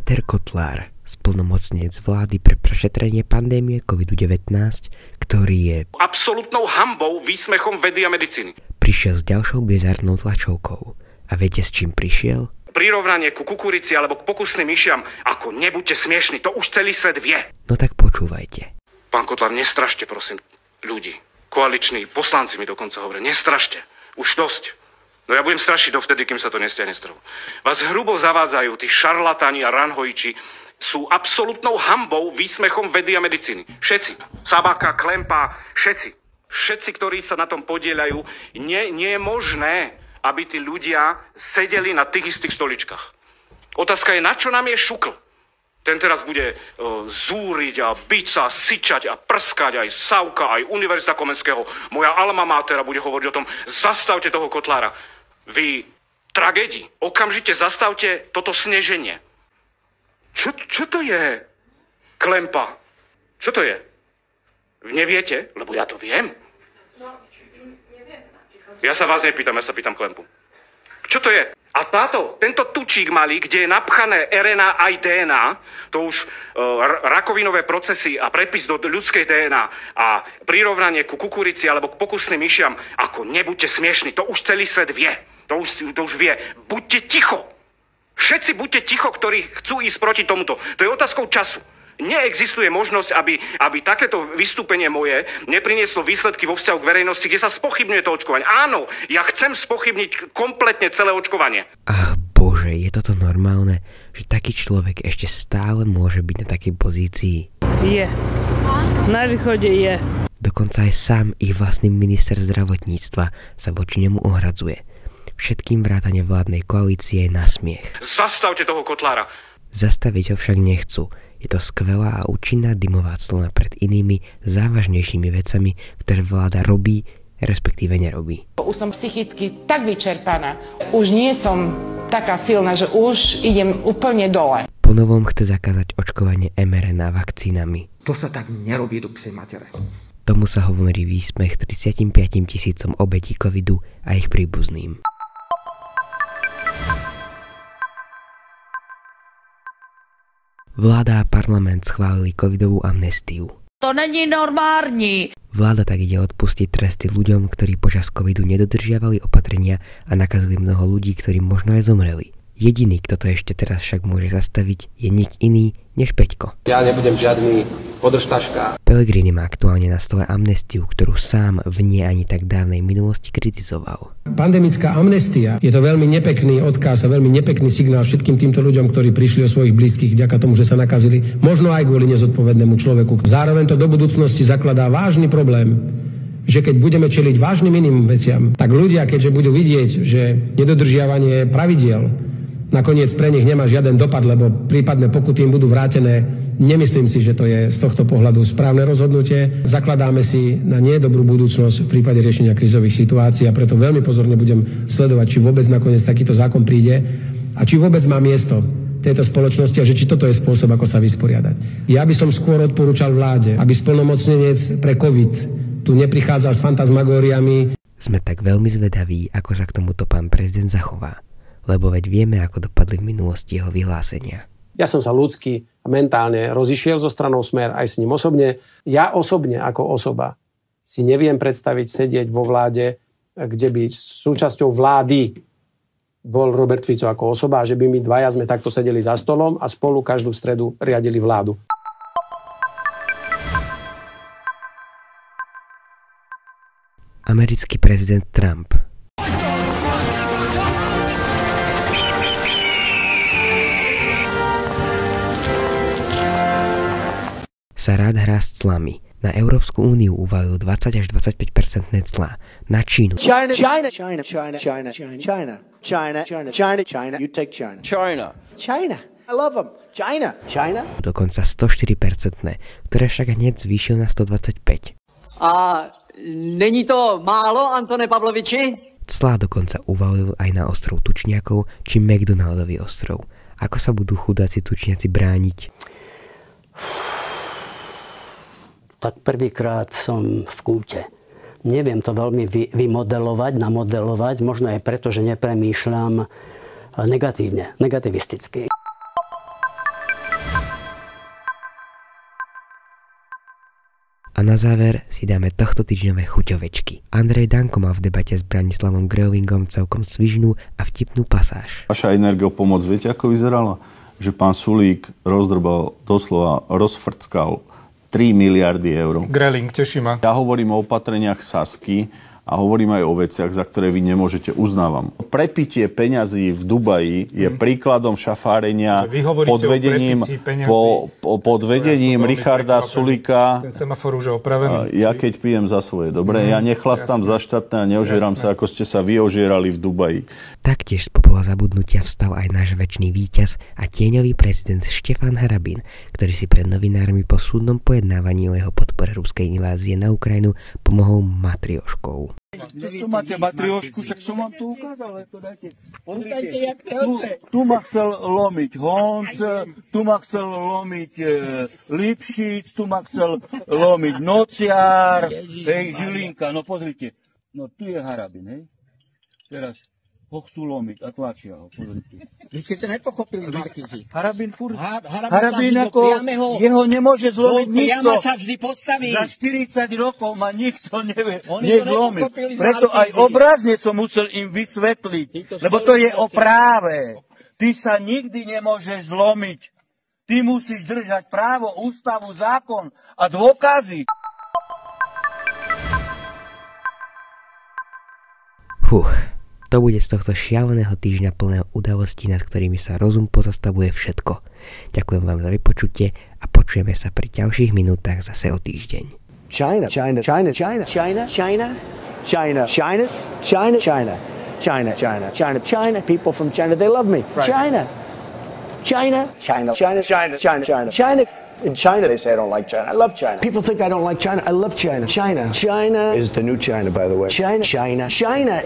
Peter Kotlár, splnomocnenec vlády pre prešetrenie pandémie COVID-19, ktorý je absolútnou hanbou, výsmechom vedy a medicíny. Prišiel s ďalšou bizarnou tlačovkou. A viete, s čím prišiel? Prirovnanie ku kukurici alebo k pokusným myšiam, ako nebuďte smiešni, to už celý svet vie. No tak počúvajte. Pán Kotlár, nestrašte prosím ľudí. Koaliční poslanci mi dokonca hovoria, nestrašte, už dosť. No ja budem strašiť dovtedy, kým sa to nestiahne z trhu. Vás hrubo zavádzajú, tí šarlatáni a ranhojiči sú absolútnou hanbou, výsmechom vedy a medicíny. Všetci. Sabaka, Klempa, všetci. Všetci, ktorí sa na tom podieľajú. Nie je možné, aby tí ľudia sedeli na tých istých stoličkách. Otázka je, na čo nám je šukl? Ten teraz bude zúriť a biť sa, syčať a prskať aj Savka, aj Univerzita Komenského. Moja alma mater bude hovoriť o tom, zastavte toho Kotlára. Vy tragédii, okamžite zastavte toto sneženie. Čo to je, Klempa? Čo to je? Vy neviete? Lebo ja to viem. No, neviem. Ja sa vás nepýtam, ja sa pýtam Klempu. Čo to je? A tento tučík malý, kde je napchané RNA aj DNA, to už rakovinové procesy a prepis do ľudskej DNA a prirovnanie ku kukurici alebo k pokusným myšiam, ako nebuďte smiešni, to už celý svet vie. To už vie. Buďte ticho. Všetci buďte ticho, ktorí chcú ísť proti tomuto. To je otázkou času. Neexistuje možnosť, aby takéto vystúpenie moje neprinieslo výsledky vo vzťahu k verejnosti, kde sa spochybňuje to očkovanie. Áno, ja chcem spochybniť kompletne celé očkovanie. Ach bože, je toto normálne, že taký človek ešte stále môže byť na takej pozícii? Je. Na východe je. Dokonca aj sám ich vlastný minister zdravotníctva sa voči nemu ohradzuje. Všetkým vrátane vládnej koalície je na smiech. Zastavte toho Kotlára. Zastaviť ho však nechcú. Je to skvelá a účinná dymová clona pred inými závažnejšími vecami, ktoré vláda robí, respektíve nerobí. Už som psychicky tak vyčerpaná. Už nie som taká silná, že už idem úplne dole. Ponovom chce zakázať očkovanie mRNA vakcínami. To sa tak nerobí, do psej matere. Tomu sa hovorí výsmech 35 000 obetí covidu a ich príbuzným. Vláda a parlament schválili covidovú amnestiu. To není normální. Vláda tak ide odpustiť tresty ľuďom, ktorí počas covidu nedodržiavali opatrenia a nakazili mnoho ľudí, ktorí možno aj zomreli. Jediný, kto to ešte teraz však môže zastaviť, je nik iný než Peťko. Ja nebudem žiadny podržtaška. Pellegrini má aktuálne na stole amnestiu, ktorú sám v nie ani tak dávnej minulosti kritizoval. Pandemická amnestia je to veľmi nepekný odkaz a veľmi nepekný signál všetkým týmto ľuďom, ktorí prišli o svojich blízkych vďaka tomu, že sa nakazili, možno aj kvôli nezodpovednému človeku. Zároveň to do budúcnosti zakladá vážny problém, že keď budeme čeliť vážnym iným veciam, tak ľudia, keďže budú vidieť, že nedodržiavanie pravidiel nakoniec pre nich nemá žiaden dopad, lebo prípadné pokuty im budú vrátené. Nemyslím si, že to je z tohto pohľadu správne rozhodnutie. Zakladáme si na nedobrú budúcnosť v prípade riešenia krízových situácií a preto veľmi pozorne budem sledovať, či vôbec nakoniec takýto zákon príde a či vôbec má miesto tejto spoločnosti a že či toto je spôsob, ako sa vysporiadať. Ja by som skôr odporúčal vláde, aby splnomocnenec pre COVID tu neprichádzal s fantasmagóriami. Sme tak veľmi zvedaví, ako sa k tomuto pán prezident zachová. Lebo veď vieme, ako dopadli v minulosti jeho vyhlásenia. Ja som sa ľudsky a mentálne rozišiel so stranou Smer aj s ním osobne. Ja osobne ako osoba si neviem predstaviť sedieť vo vláde, kde by súčasťou vlády bol Robert Fico ako osoba a že by my dvaja sme takto sedeli za stolom a spolu každú stredu riadili vládu. Americký prezident Trump sa rád hrá s clami. Na Európsku úniu uvalil 20 až 25% clá. Na Čínu. China. You take China. China. I love them. China. Dokonca 104%, ktoré však hneď zvýšil na 125. A není to málo, Antone Pavloviči? Clá dokonca uvalil aj na ostrov Tučniakov či McDonaldový ostrov. Ako sa budú chudáci tučniaci brániť? Tak prvýkrát som v kúte. Neviem to veľmi vymodelovať, namodelovať, možno aj preto, že nepremýšľam negatívne, negativisticky. A na záver si dáme tohto týždňové chuťovečky. Andrej Danko mal v debate s Branislavom Gröhlingom celkom svižnú a vtipnú pasáž. Vaša energopomoc, viete, ako vyzerala? Že pán Sulík rozdrbal, doslova rozfrckal 3 miliardy eur. Gröhling, teší ma. Ja hovorím o opatreniach Sasky a hovorím aj o veciach, za ktoré vy nemôžete, uznávam. Prepitie peňazí v Dubaji je príkladom šafárenia pod vedením Richarda Sulíka. Ten semafor už je opravený. Ja keď pijem za svoje dobre, ja nechlastám za štátne a neožieram sa, ako ste sa vy ožierali v Dubaji. Taktiež z popola zabudnutia vstal aj náš večný víťaz a tieňový prezident Štefan Harabin, ktorý si pred novinármi po súdnom pojednávaní o jeho podpore ruskej invázie na Ukrajinu pomohol matrioškou. Tu máte matriošku, tak som vám to ukázal. Tu ma chcel lomiť Honc, tu ma chcel lomiť Lipšic, tu ma chcel lomiť Nociar, Žilinka. No pozrite, no tu je Harabin, hej. Teraz ho chcú lomiť a tlačia ho, pozrite. Vy ste to nepochopili z Markízy. Harabin furt. Harabin ako jeho nemôže zlomiť nikto. Sa vždy postaví. Za 40 rokov ma nikto nevie nezlomiť. Preto aj obrazne som musel im vysvetliť, lebo to je o práve. Ty sa nikdy nemôžeš zlomiť. Ty musíš držať právo, ústavu, zákon a dôkazy. To bude z tohto šialeného týždňa plného udalostí, nad ktorými sa rozum pozastavuje všetko. Ďakujem vám za vypočutie a počujeme sa pri ďalších minútach zase o týždeň. China, China, China, China, China, China, China, China, China, China, China, China, China, China. People from China, they love me. China, China, China, China, China, China, China, China. In China, they say I don't like China. I love China. People think I don't like China. I love China. China. China is the new China, by the way. China, China, China.